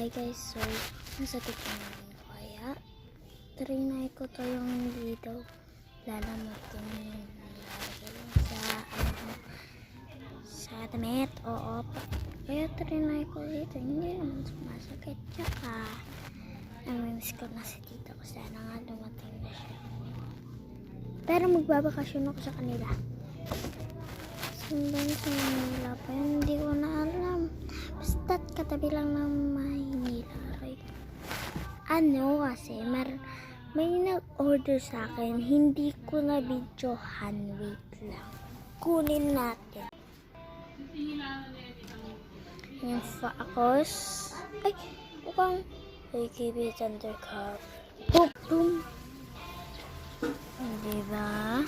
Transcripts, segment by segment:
Hi guys, so nasa tikman natin ko kaya trinay ko to yung dito lalamutin yun lalagay lang sa damit, oo kaya trinay ko dito, hindi naman sumasakit tsaka namimiss ko na si tita ko, sana nga dumating na siya pero magbabakasyon ako sa kanila sundan sa Manila pa yun, hindi ko na alam basta't katabi lang ng Maynila right? Ano kasi may nag-order sa akin, hindi ko na videohan, wait lang kunin natin yung faakos ay mukhang I give it undercover boom boom diba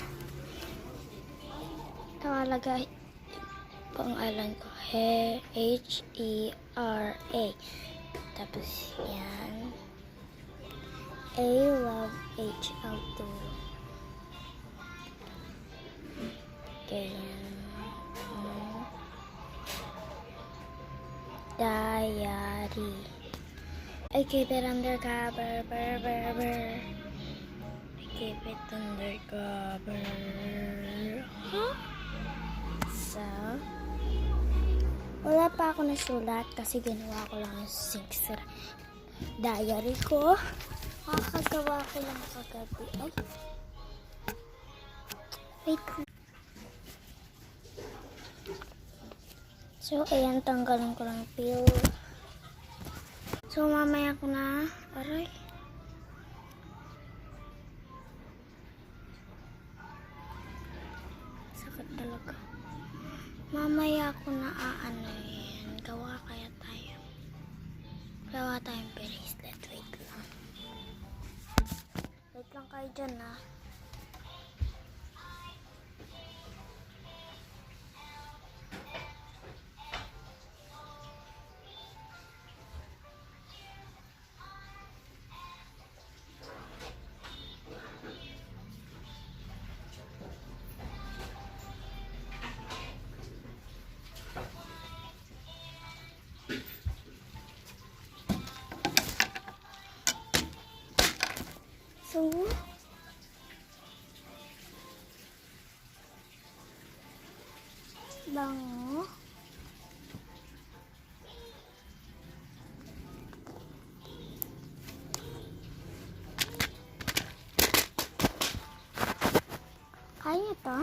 talaga pangalan ko H-E-R-A tapos yan A love H-L-2 ganyan diary I keep it undercover I keep it undercover huh? So wala pa ako nasulat kasi ginawa ko lang yung diary ko. Kakagawa ko lang kagabi. Ay. Wait. So, ayan, tanggalan ko lang peel. So, mamaya ko na. Aray. Sakit talaga. Mamaya ko na aano yan. Gawa kaya tayo. Gawa tayong bracelet. Wait lang. Wait lang kayo dyan ha. So, bango. Kaya to.